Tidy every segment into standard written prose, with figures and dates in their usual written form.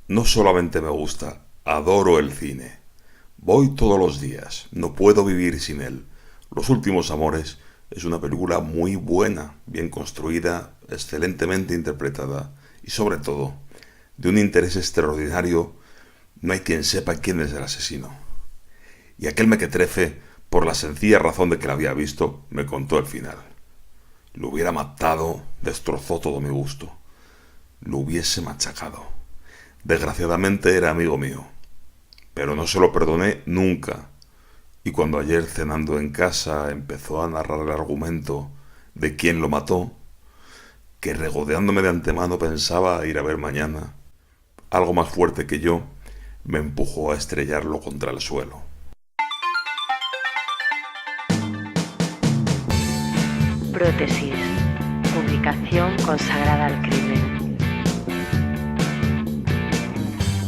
No solamente me gusta, adoro el cine. Voy todos los días, no puedo vivir sin él. Los últimos amores es una película muy buena, bien construida, excelentemente interpretada y sobre todo, de un interés extraordinario. No hay quien sepa quién es el asesino. Y aquel mequetrefe, por la sencilla razón de que la había visto, me contó el final. Lo hubiera matado, destrozó todo mi gusto. Lo hubiese machacado. Desgraciadamente era amigo mío, pero no se lo perdoné nunca. Y cuando ayer cenando en casa empezó a narrar el argumento de quién lo mató, que regodeándome de antemano pensaba ir a ver mañana, algo más fuerte que yo me empujó a estrellarlo contra el suelo. Prótesis, publicación consagrada al crimen.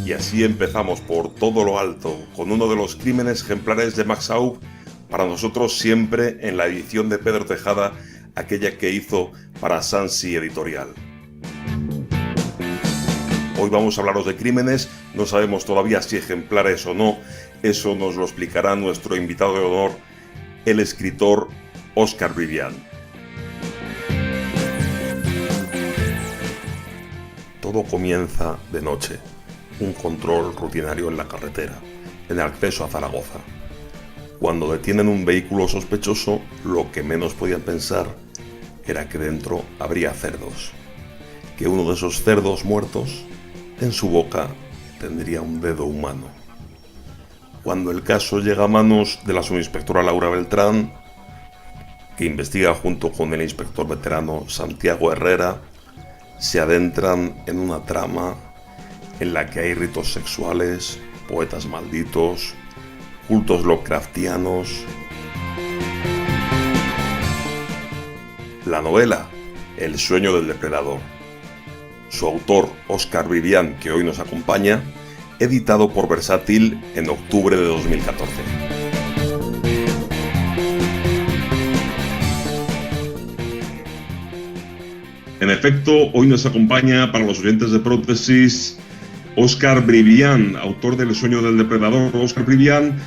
Y así empezamos por todo lo alto, con uno de los crímenes ejemplares de Max Aub, para nosotros siempre en la edición de Pedro Tejada, aquella que hizo para Sansi Editorial. Hoy vamos a hablaros de crímenes, no sabemos todavía si ejemplares o no, eso nos lo explicará nuestro invitado de honor, el escritor Óscar Brivián. Todo comienza de noche, un control rutinario en la carretera, en el acceso a Zaragoza. Cuando detienen un vehículo sospechoso, lo que menos podían pensar era que dentro habría cerdos, que uno de esos cerdos muertos, en su boca tendría un dedo humano. Cuando el caso llega a manos de la subinspectora Laura Beltrán, que investiga junto con el inspector veterano Santiago Herrera, se adentran en una trama en la que hay ritos sexuales, poetas malditos, cultos Lovecraftianos. La novela El sueño del depredador. Su autor, Óscar Brivián, que hoy nos acompaña, editado por Versátil en octubre de 2014. En efecto, hoy nos acompaña, para los oyentes de Prótesis, Óscar Brivián, autor del Sueño del Depredador. Óscar Brivián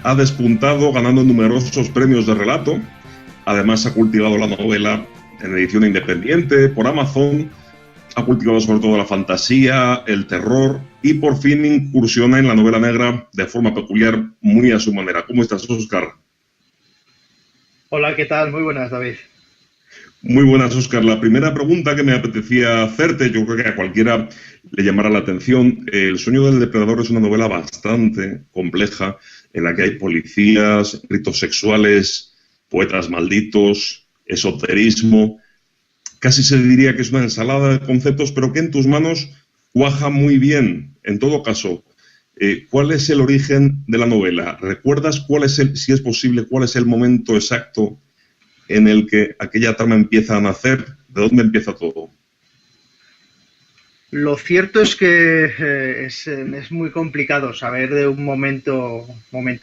ha despuntado ganando numerosos premios de relato. Además, ha cultivado la novela en edición independiente por Amazon. Ha cultivado sobre todo la fantasía, el terror y por fin incursiona en la novela negra de forma peculiar, muy a su manera. ¿Cómo estás, Óscar? Hola, ¿qué tal? Muy buenas, David. Muy buenas, Óscar. La primera pregunta que me apetecía hacerte, yo creo que a cualquiera le llamará la atención. El sueño del depredador es una novela bastante compleja en la que hay policías, ritos sexuales, poetas malditos, esoterismo. Casi se diría que es una ensalada de conceptos, pero que en tus manos cuaja muy bien. En todo caso, ¿cuál es el origen de la novela? ¿Recuerdas cuál es si es posible, cuál es el momento exacto en el que aquella trama empieza a nacer? ¿De dónde empieza todo? Lo cierto es que es muy complicado saber de un momento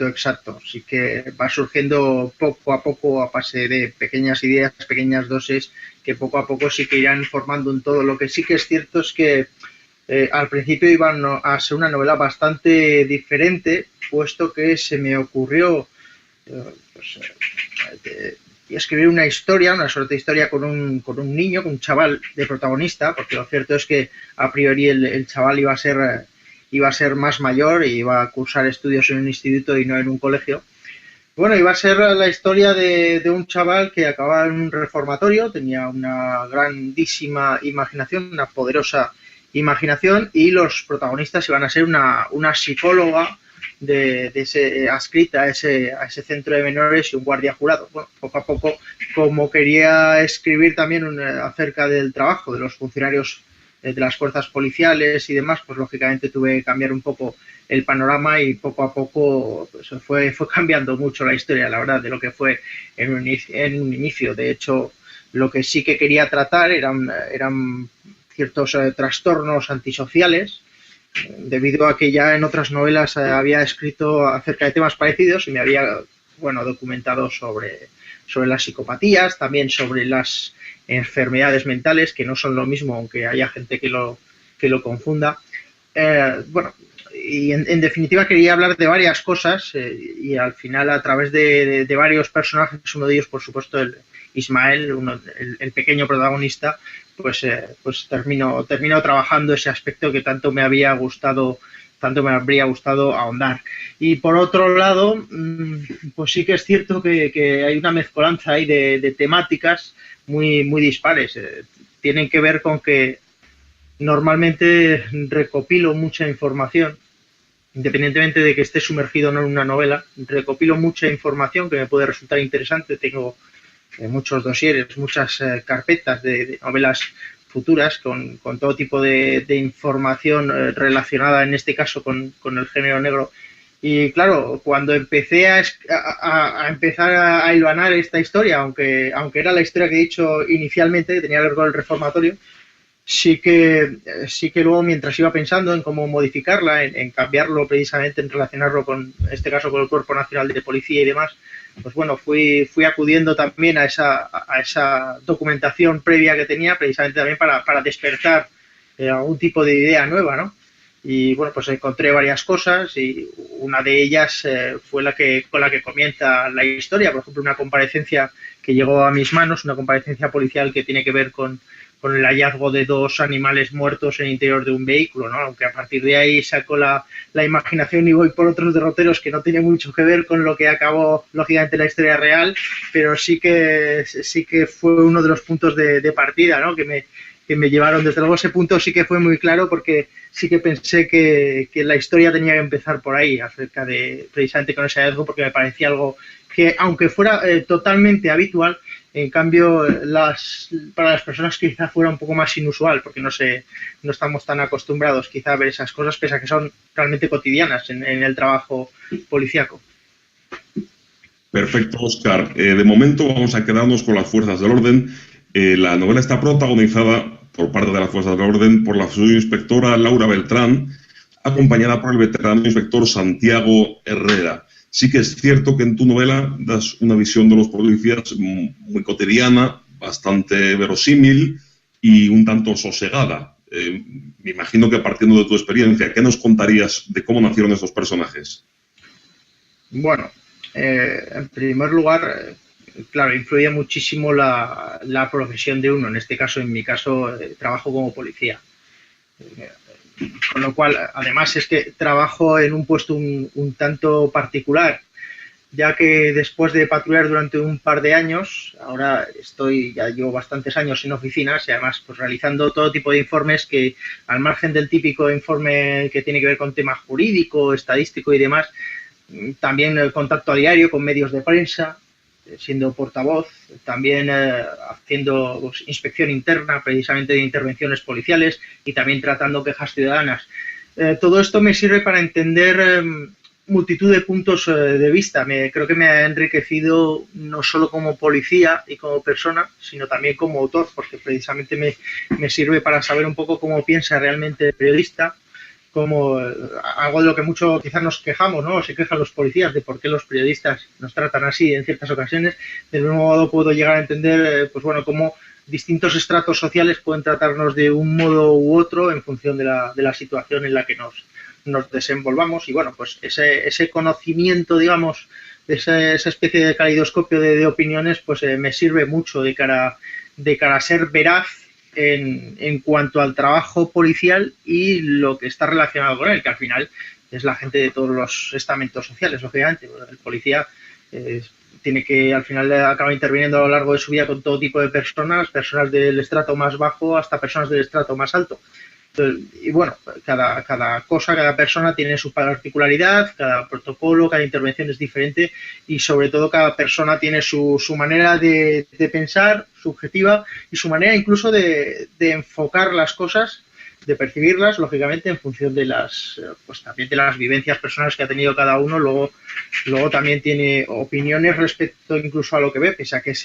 exacto. Sí que va surgiendo poco a poco a base de pequeñas ideas, pequeñas dosis, que poco a poco sí que irán formando un todo. Lo que sí que es cierto es que al principio iba a ser una novela bastante diferente, puesto que se me ocurrió y escribir una historia, una suerte de historia con un niño, con un chaval de protagonista, porque lo cierto es que a priori el chaval iba a ser más mayor y iba a cursar estudios en un instituto y no en un colegio. Bueno, iba a ser la historia de un chaval que acababa en un reformatorio, tenía una grandísima imaginación, una poderosa imaginación, y los protagonistas iban a ser una psicóloga de ese adscrita a ese centro de menores y un guardia jurado. Bueno, poco a poco, como quería escribir también acerca del trabajo de los funcionarios de las fuerzas policiales y demás, pues lógicamente tuve que cambiar un poco el panorama y poco a poco pues, fue cambiando mucho la historia, la verdad, de lo que fue en un inicio. De hecho, lo que sí que quería tratar eran ciertos trastornos antisociales, debido a que ya en otras novelas había escrito acerca de temas parecidos y me había documentado sobre las psicopatías, también sobre las enfermedades mentales, que no son lo mismo, aunque haya gente que lo confunda. Bueno, y en definitiva quería hablar de varias cosas y al final a través de varios personajes, uno de ellos por supuesto el Ismael, el pequeño protagonista, pues termino trabajando ese aspecto que tanto me habría gustado ahondar. Y por otro lado, pues sí que es cierto que hay una mezcolanza ahí de temáticas muy dispares. Tienen que ver con que normalmente recopilo mucha información, independientemente de que esté sumergido o no en una novela, recopilo mucha información que me puede resultar interesante. Tengo muchos dosieres, muchas carpetas de novelas futuras con todo tipo de información relacionada, en este caso, con el género negro. Y claro, cuando empecé a empezar a hilvanar esta historia, aunque era la historia que he dicho inicialmente, que tenía que ver con el reformatorio, sí que luego, mientras iba pensando en cómo modificarla, en cambiarlo precisamente, en relacionarlo con, en este caso, con el Cuerpo Nacional de Policía y demás, pues bueno, fui acudiendo también a esa documentación previa que tenía, precisamente también para despertar algún tipo de idea nueva, ¿no? Y bueno, pues encontré varias cosas y una de ellas fue con la que comienza la historia. Por ejemplo, una comparecencia que llegó a mis manos, una comparecencia policial que tiene que ver con el hallazgo de 2 animales muertos en el interior de un vehículo, ¿no? Aunque a partir de ahí saco la imaginación y voy por otros derroteros que no tienen mucho que ver con lo que acabó, lógicamente, la historia real, pero sí que fue uno de los puntos de partida, ¿no? Que me llevaron. Desde luego ese punto sí que fue muy claro, porque sí que pensé que la historia tenía que empezar por ahí, acerca de, precisamente con ese hallazgo, porque me parecía algo que, aunque fuera totalmente habitual, en cambio, para las personas quizá fuera un poco más inusual, porque no estamos tan acostumbrados quizá a ver esas cosas, pese a que son realmente cotidianas en el trabajo policíaco. Perfecto, Óscar. De momento vamos a quedarnos con las fuerzas del orden. La novela está protagonizada por parte de las fuerzas del orden por la subinspectora Laura Beltrán, acompañada por el veterano inspector Santiago Herrera. Sí que es cierto que en tu novela das una visión de los policías muy cotidiana, bastante verosímil y un tanto sosegada. Me imagino que, partiendo de tu experiencia, ¿qué nos contarías de cómo nacieron estos personajes? Bueno, en primer lugar, claro, influye muchísimo la profesión de uno. En este caso, en mi caso, trabajo como policía. Con lo cual, además, es que trabajo en un puesto un tanto particular, ya que después de patrullar durante un par de años, ahora ya llevo bastantes años en oficinas y además pues realizando todo tipo de informes que, al margen del típico informe que tiene que ver con tema jurídico, estadístico y demás, también el contacto a diario con medios de prensa, siendo portavoz, también haciendo pues, inspección interna precisamente de intervenciones policiales y también tratando quejas ciudadanas. Todo esto me sirve para entender multitud de puntos de vista. Creo que me ha enriquecido no solo como policía y como persona, sino también como autor, porque precisamente me sirve para saber un poco cómo piensa realmente el periodista, como algo de lo que mucho quizás nos quejamos, ¿no? Se quejan los policías de por qué los periodistas nos tratan así en ciertas ocasiones. Del mismo modo puedo llegar a entender, pues bueno, cómo distintos estratos sociales pueden tratarnos de un modo u otro en función de la situación en la que nos desenvolvamos. Y bueno, pues ese conocimiento, digamos, de esa especie de caleidoscopio de opiniones, pues me sirve mucho de cara a ser veraz en cuanto al trabajo policial y lo que está relacionado con él, que al final es la gente de todos los estamentos sociales, lógicamente. El policía tiene que, al final, acaba interviniendo a lo largo de su vida con todo tipo de personas del estrato más bajo hasta personas del estrato más alto. Y bueno, cada cosa, cada persona tiene su particularidad, cada protocolo, cada intervención es diferente y sobre todo cada persona tiene su manera de pensar, subjetiva, y su manera incluso de enfocar las cosas, de percibirlas, lógicamente, en función de también de las vivencias personales que ha tenido cada uno. Luego también tiene opiniones respecto incluso a lo que ve, pese a que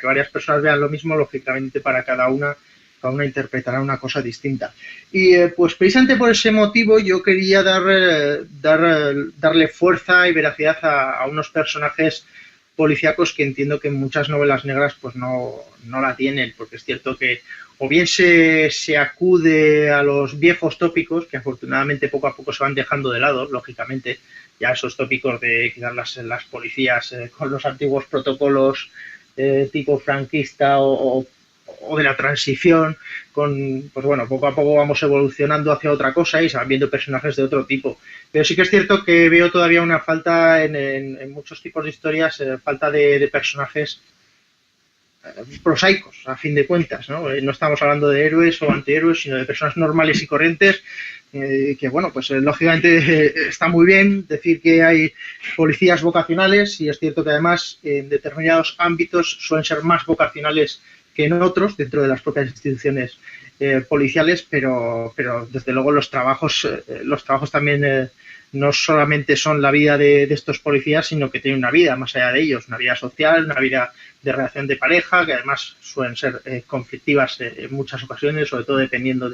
varias personas vean lo mismo, lógicamente para cada una interpretará una cosa distinta. Y pues precisamente por ese motivo yo quería darle fuerza y veracidad a unos personajes policíacos que entiendo que en muchas novelas negras pues no la tienen, porque es cierto que o bien se acude a los viejos tópicos, que afortunadamente poco a poco se van dejando de lado, lógicamente, ya esos tópicos de quizás las policías con los antiguos protocolos tipo franquista o de la transición, pues bueno, poco a poco vamos evolucionando hacia otra cosa y se van viendo personajes de otro tipo. Pero sí que es cierto que veo todavía una falta en muchos tipos de historias, falta de personajes prosaicos, a fin de cuentas, ¿no? No estamos hablando de héroes o antihéroes, sino de personas normales y corrientes, que bueno, pues lógicamente está muy bien decir que hay policías vocacionales, y es cierto que además en determinados ámbitos suelen ser más vocacionales que en otros, dentro de las propias instituciones policiales, pero desde luego los trabajos también no solamente son la vida de estos policías, sino que tienen una vida más allá de ellos, una vida social, una vida de relación de pareja, que además suelen ser conflictivas en muchas ocasiones, sobre todo dependiendo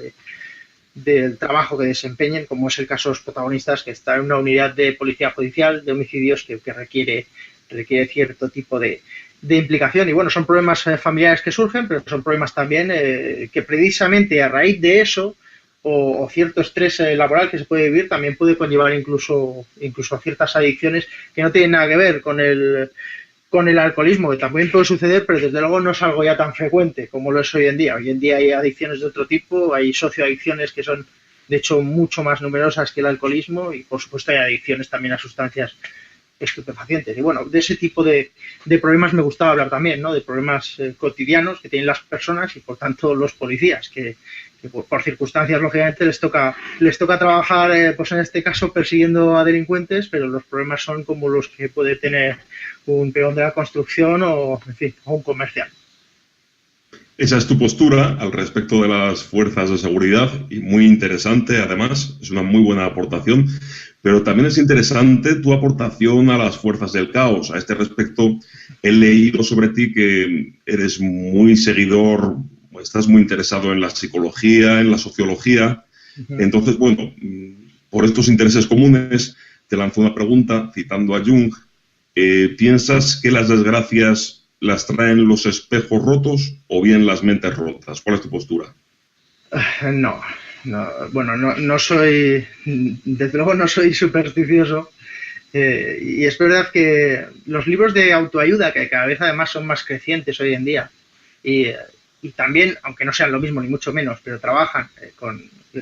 del trabajo que desempeñen, como es el caso de los protagonistas, que están en una unidad de policía judicial de homicidios que requiere cierto tipo de implicación. Y bueno, son problemas familiares que surgen, pero son problemas también que precisamente a raíz de eso o cierto estrés laboral que se puede vivir también puede conllevar incluso a ciertas adicciones que no tienen nada que ver con el alcoholismo, que también puede suceder, pero desde luego no es algo ya tan frecuente como lo es hoy en día. Hoy en día hay adicciones de otro tipo, hay socioadicciones que son de hecho mucho más numerosas que el alcoholismo, y por supuesto hay adicciones también a sustancias estupefacientes. Y bueno, de ese tipo de problemas me gustaba hablar también, ¿no? De problemas cotidianos que tienen las personas y por tanto los policías, que por circunstancias lógicamente les toca trabajar, pues en este caso persiguiendo a delincuentes, pero los problemas son como los que puede tener un peón de la construcción o, en fin, o un comercial. Esa es tu postura al respecto de las fuerzas de seguridad, y muy interesante además, es una muy buena aportación, pero también es interesante tu aportación a las fuerzas del caos. A este respecto he leído sobre ti que eres muy seguidor, estás muy interesado en la psicología, en la sociología. Entonces, bueno, por estos intereses comunes te lanzo una pregunta citando a Jung. ¿Piensas que las desgracias las traen los espejos rotos o bien las mentes rotas? ¿Cuál es tu postura? No, bueno, no soy, desde luego no soy supersticioso, y es verdad que los libros de autoayuda, que cada vez además son más crecientes hoy en día, y también, aunque no sean lo mismo ni mucho menos, pero trabajan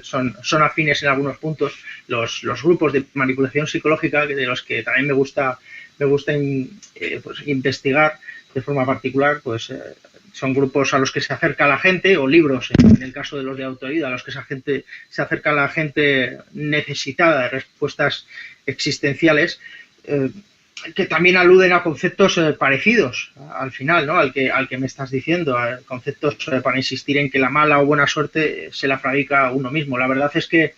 son afines en algunos puntos, los grupos de manipulación psicológica, de los que también me gusta pues, investigar de forma particular, pues son grupos a los que se acerca la gente, o libros, en el caso de los de autoayuda, a los que se acerca la gente necesitada de respuestas existenciales, que también aluden a conceptos parecidos al final, ¿no? al que me estás diciendo, a conceptos para insistir en que la mala o buena suerte se la fabrica uno mismo. La verdad es que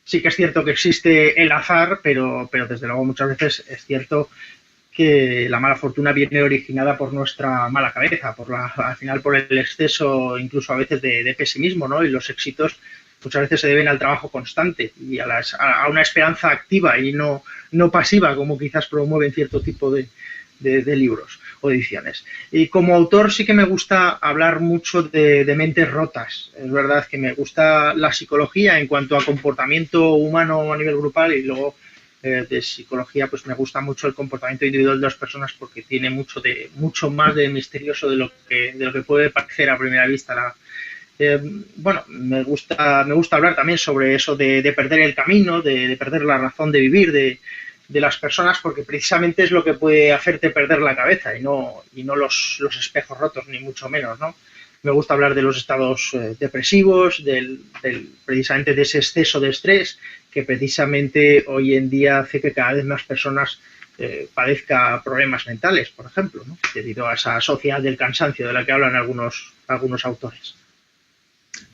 sí que es cierto que existe el azar, pero desde luego muchas veces es cierto que la mala fortuna viene originada por nuestra mala cabeza, al final por el exceso incluso a veces de pesimismo, ¿no? Y los éxitos muchas veces se deben al trabajo constante y a una esperanza activa y no pasiva, como quizás promueven cierto tipo de libros o ediciones. Y como autor sí que me gusta hablar mucho de mentes rotas. Es verdad que me gusta la psicología en cuanto a comportamiento humano a nivel grupal, y luego de psicología pues me gusta mucho el comportamiento individual de las personas, porque tiene mucho más de misterioso de lo que puede parecer a primera vista. Bueno, me gusta hablar también sobre eso de perder el camino, de perder la razón de vivir de las personas, porque precisamente es lo que puede hacerte perder la cabeza y no los espejos rotos, ni mucho menos, ¿no? Me gusta hablar de los estados depresivos, precisamente de ese exceso de estrés que precisamente hoy en día hace que cada vez más personas padezca problemas mentales, por ejemplo, ¿no? Debido a esa sociedad del cansancio de la que hablan algunos autores.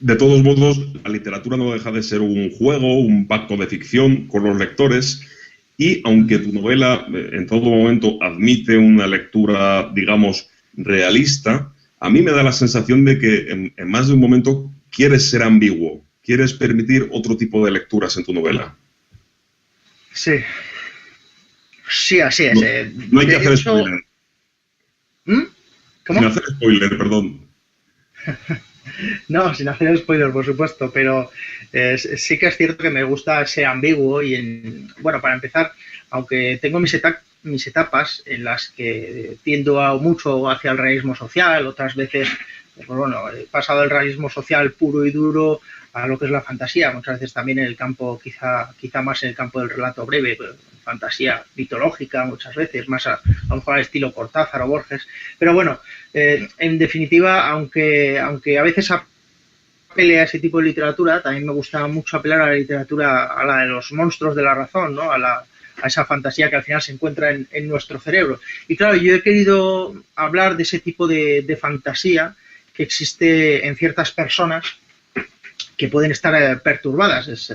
De todos modos, la literatura no deja de ser un juego, un pacto de ficción con los lectores, y aunque tu novela en todo momento admite una lectura, digamos, realista, a mí me da la sensación de que en más de un momento quieres ser ambiguo, quieres permitir otro tipo de lecturas en tu novela. Sí, así es. No hay que hacer spoiler. ¿Mm? ¿Cómo? Sin hacer spoiler, perdón. No, sin hacer spoiler, por supuesto, pero sí que es cierto que me gusta ser ambiguo y, bueno, para empezar, aunque tengo mis etapas en las que tiendo mucho hacia el realismo social, otras veces, pues bueno, he pasado del realismo social puro y duro a lo que es la fantasía, muchas veces también en el campo, quizá más en el campo del relato breve, fantasía mitológica muchas veces, más a lo mejor al estilo Cortázar o Borges, pero bueno, en definitiva, aunque a veces apele a ese tipo de literatura, también me gusta mucho apelar a la literatura, a la de los monstruos de la razón, ¿no? A esa fantasía que al final se encuentra en nuestro cerebro. Y claro, yo he querido hablar de ese tipo de fantasía que existe en ciertas personas que pueden estar perturbadas.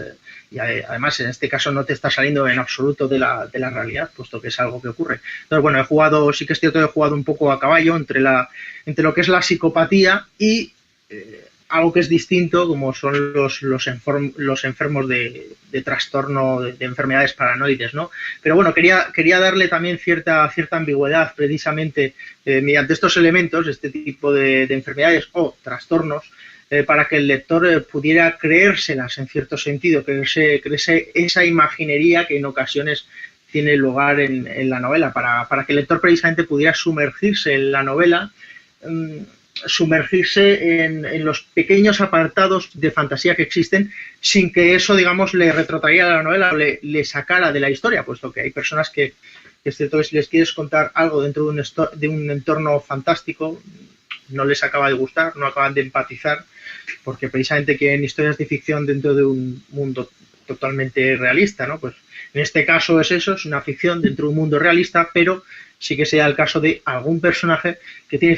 Y además en este caso no te está saliendo en absoluto de la realidad, puesto que es algo que ocurre. Entonces, bueno, sí que es cierto que he jugado un poco a caballo entre lo que es la psicopatía y algo que es distinto, como son los enfermos de trastorno, de enfermedades paranoides, ¿no? Pero bueno, quería darle también cierta ambigüedad precisamente mediante estos elementos, este tipo de enfermedades o trastornos, para que el lector pudiera creérselas en cierto sentido, creerse esa imaginería que en ocasiones tiene lugar en la novela, para que el lector precisamente pudiera sumergirse en la novela, sumergirse en los pequeños apartados de fantasía que existen, sin que eso, digamos, le retrotraía a la novela o le sacara de la historia, puesto que hay personas que es cierto que si les quieres contar algo dentro de un entorno fantástico, no les acaba de gustar, no acaban de empatizar, porque precisamente quieren historias de ficción dentro de un mundo totalmente realista, ¿no? Pues en este caso es eso, es una ficción dentro de un mundo realista, pero sí que sea el caso de algún personaje que tiene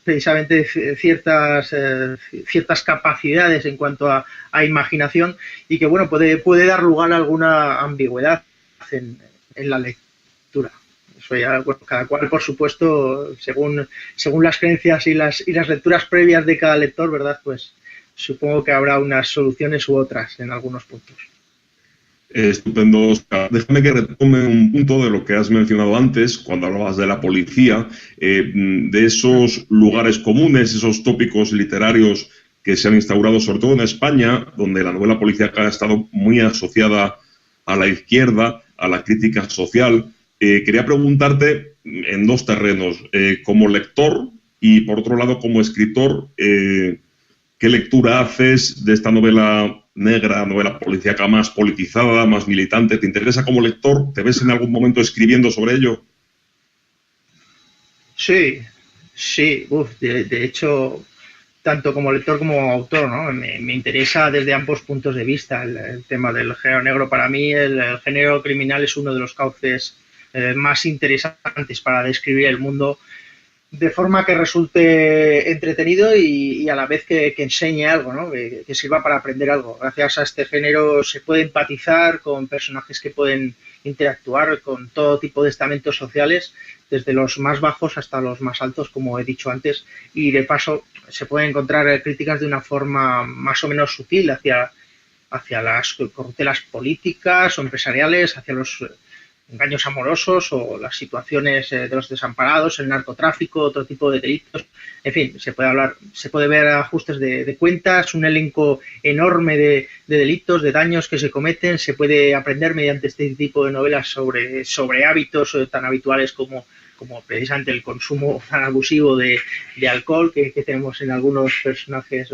precisamente ciertas capacidades en cuanto a imaginación y que, bueno, puede dar lugar a alguna ambigüedad en la lectura. Eso ya, bueno, cada cual, por supuesto, según las creencias y las lecturas previas de cada lector, ¿verdad? Pues supongo que habrá unas soluciones u otras en algunos puntos. Estupendo, Oscar. Déjame que retome un punto de lo que has mencionado antes, cuando hablabas de la policía, de esos lugares comunes, esos tópicos literarios que se han instaurado, sobre todo en España, donde la novela policíaca ha estado muy asociada a la izquierda, a la crítica social. Quería preguntarte en dos terrenos, como lector y, por otro lado, como escritor, ¿qué lectura haces de esta novela negra, novela policíaca más politizada, más militante? ¿Te interesa como lector? ¿Te ves en algún momento escribiendo sobre ello? Sí. De hecho, tanto como lector como autor, ¿no? Me interesa desde ambos puntos de vista el tema del género negro. Para mí el género criminal es uno de los cauces más interesantes para describir el mundo de forma que resulte entretenido y a la vez que enseñe algo, ¿no? Que sirva para aprender algo. Gracias a este género se puede empatizar con personajes que pueden interactuar con todo tipo de estamentos sociales, desde los más bajos hasta los más altos, como he dicho antes, y de paso se pueden encontrar críticas de una forma más o menos sutil hacia las corruptelas políticas o empresariales, hacia los engaños amorosos o las situaciones de los desamparados, el narcotráfico, otro tipo de delitos. En fin, se puede ver ajustes de cuentas, un elenco enorme de delitos, de daños que se cometen. Se puede aprender mediante este tipo de novelas sobre hábitos tan habituales como precisamente el consumo tan abusivo de alcohol que tenemos en algunos personajes,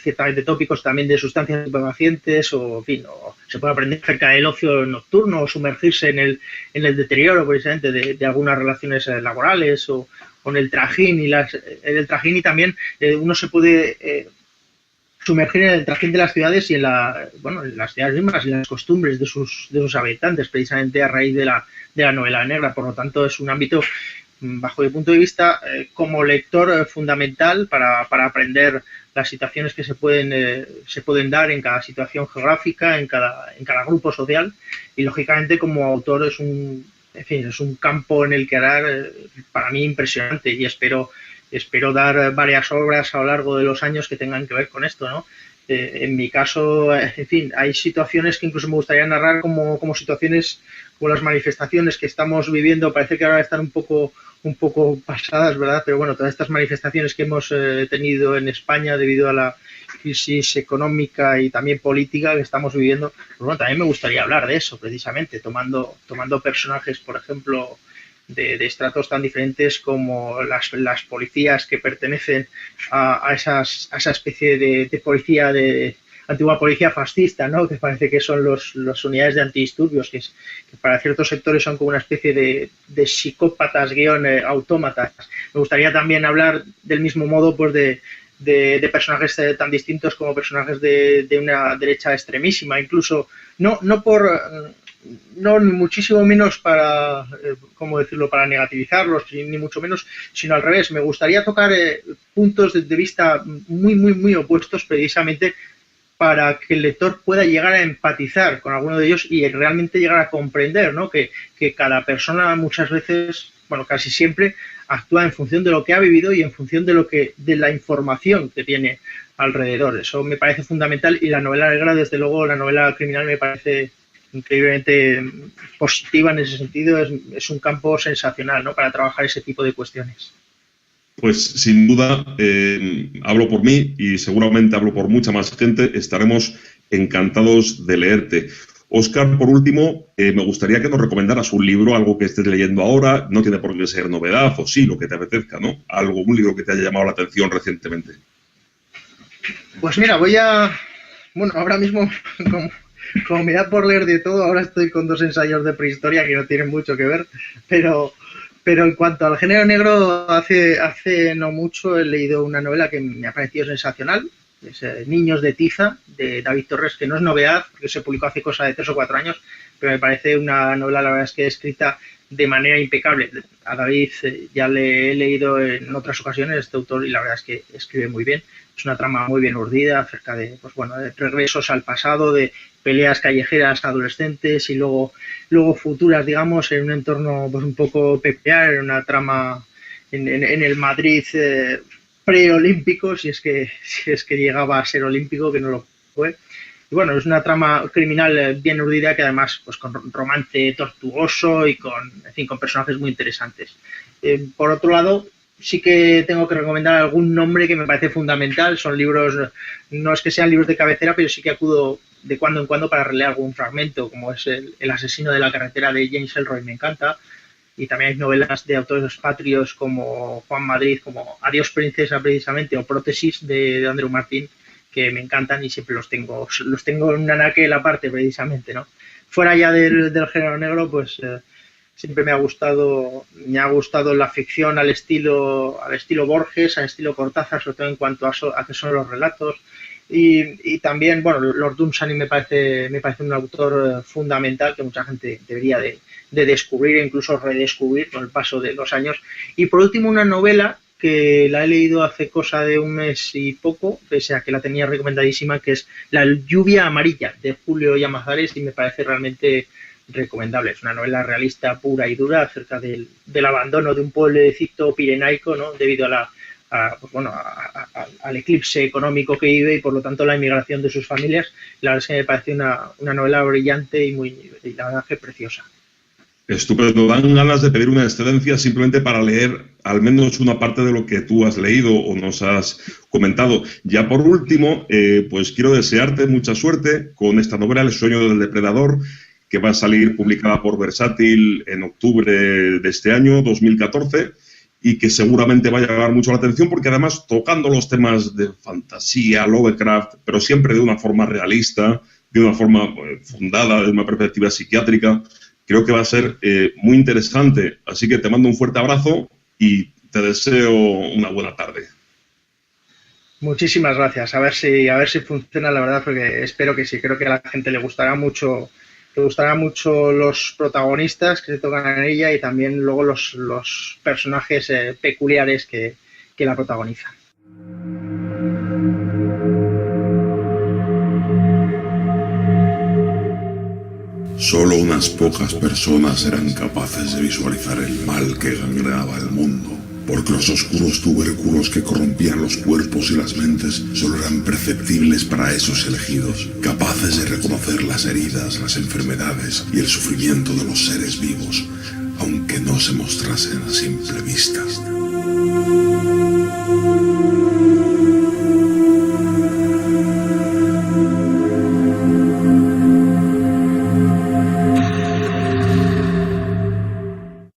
ciertamente tópicos también de sustancias estupefacientes, o en fin, se puede aprender acerca del ocio nocturno o sumergirse en el deterioro precisamente de algunas relaciones laborales o con el trajín y también uno se puede sumergir en el trajín de las ciudades y en las ciudades mismas y en las costumbres de sus habitantes, precisamente a raíz de la novela negra. Por lo tanto, es un ámbito, bajo mi punto de vista, como lector fundamental para aprender las situaciones que se pueden dar en cada situación geográfica, en cada grupo social, y lógicamente como autor es un campo en el que arar para mí impresionante, y espero dar varias obras a lo largo de los años que tengan que ver con esto, ¿no? En mi caso, en fin, hay situaciones que incluso me gustaría narrar como situaciones como las manifestaciones que estamos viviendo. Parece que ahora están un poco pasadas, ¿verdad? Pero bueno, todas estas manifestaciones que hemos tenido en España debido a la crisis económica y también política que estamos viviendo, pues bueno, también me gustaría hablar de eso, precisamente, tomando personajes, por ejemplo, de estratos tan diferentes como las policías que pertenecen a esa especie de policía, de antigua policía fascista, ¿no? Que parece que son las unidades de antidisturbios, que para ciertos sectores son como una especie de psicópatas autómatas. Me gustaría también hablar del mismo modo pues de personajes tan distintos como personajes de una derecha extremísima, incluso no muchísimo menos para, ¿cómo decirlo?, para negativizarlos, ni mucho menos, sino al revés. Me gustaría tocar puntos de vista muy opuestos, precisamente para que el lector pueda llegar a empatizar con alguno de ellos y realmente llegar a comprender, ¿no?, que cada persona muchas veces, bueno, casi siempre, actúa en función de lo que ha vivido y en función de la información que tiene alrededor. Eso me parece fundamental, y la novela negra, desde luego, la novela criminal me parece increíblemente positiva en ese sentido. Es un campo sensacional, ¿no?, para trabajar ese tipo de cuestiones. Pues sin duda, hablo por mí y seguramente hablo por mucha más gente, estaremos encantados de leerte. Óscar, por último, me gustaría que nos recomendaras un libro, algo que estés leyendo ahora, no tiene por qué ser novedad, o sí, lo que te apetezca, ¿no? Un libro que te haya llamado la atención recientemente. Pues mira, bueno, ahora mismo, como me da por leer de todo, ahora estoy con 2 ensayos de prehistoria que no tienen mucho que ver, pero en cuanto al género negro, hace no mucho he leído una novela que me ha parecido sensacional. Es Niños de Tiza, de David Torres, que no es novedad, porque se publicó hace cosa de 3 o 4 años, pero me parece una novela, la verdad es que escrita de manera impecable. A David ya le he leído en otras ocasiones, este autor, y la verdad es que escribe muy bien. Es una trama muy bien urdida acerca de, pues bueno, de regresos al pasado, de peleas callejeras adolescentes y luego futuras, digamos, en un entorno pues un poco peculiar, en una trama en el Madrid preolímpico, si es que llegaba a ser olímpico, que no lo fue. Y bueno, es una trama criminal bien urdida, que además, pues con romance tortuoso y con personajes muy interesantes. Por otro lado, sí que tengo que recomendar algún nombre que me parece fundamental. Son libros, no es que sean libros de cabecera, pero sí que acudo de cuando en cuando para releer algún fragmento, como es El asesino de la carretera, de James Ellroy, me encanta. Y también hay novelas de autores patrios como Juan Madrid, como Adiós Princesa, precisamente, o Prótesis, de Andreu Martín, que me encantan y siempre los tengo en un anaquel aparte, precisamente, ¿no? Fuera ya del género negro, pues siempre me ha gustado la ficción al estilo Borges, al estilo Cortázar, sobre todo en cuanto a que son los relatos. Y también, bueno, Lord Dunsany me parece un autor fundamental que mucha gente debería de descubrir e incluso redescubrir con el paso de los años. Y por último, una novela que la he leído hace cosa de un mes y poco, pese a que la tenía recomendadísima, que es La lluvia amarilla, de Julio Llamazares, y me parece realmente recomendable. Es una novela realista pura y dura acerca del abandono de un pueblecito pirenaico, ¿no?, debido al eclipse económico que vive y por lo tanto la inmigración de sus familias. La verdad es que me parece una novela brillante y la verdad que preciosa. Estupendo. Dan ganas de pedir una excedencia simplemente para leer al menos una parte de lo que tú has leído o nos has comentado. Ya por último, pues quiero desearte mucha suerte con esta novela, El sueño del depredador, que va a salir publicada por Versátil en octubre de este año, 2014, y que seguramente va a llamar mucho la atención porque además tocando los temas de fantasía, Lovecraft, pero siempre de una forma realista, de una forma fundada, de una perspectiva psiquiátrica, creo que va a ser muy interesante. Así que te mando un fuerte abrazo y te deseo una buena tarde. Muchísimas gracias. A ver si funciona, la verdad, porque espero que sí. Creo que a la gente le gustará mucho los protagonistas que se tocan en ella y también luego los personajes peculiares que la protagonizan. Solo unas pocas personas eran capaces de visualizar el mal que gangrenaba el mundo porque los oscuros tubérculos que corrompían los cuerpos y las mentes solo eran perceptibles para esos elegidos, capaces de reconocer las heridas, las enfermedades y el sufrimiento de los seres vivos, aunque no se mostrasen a simple vista.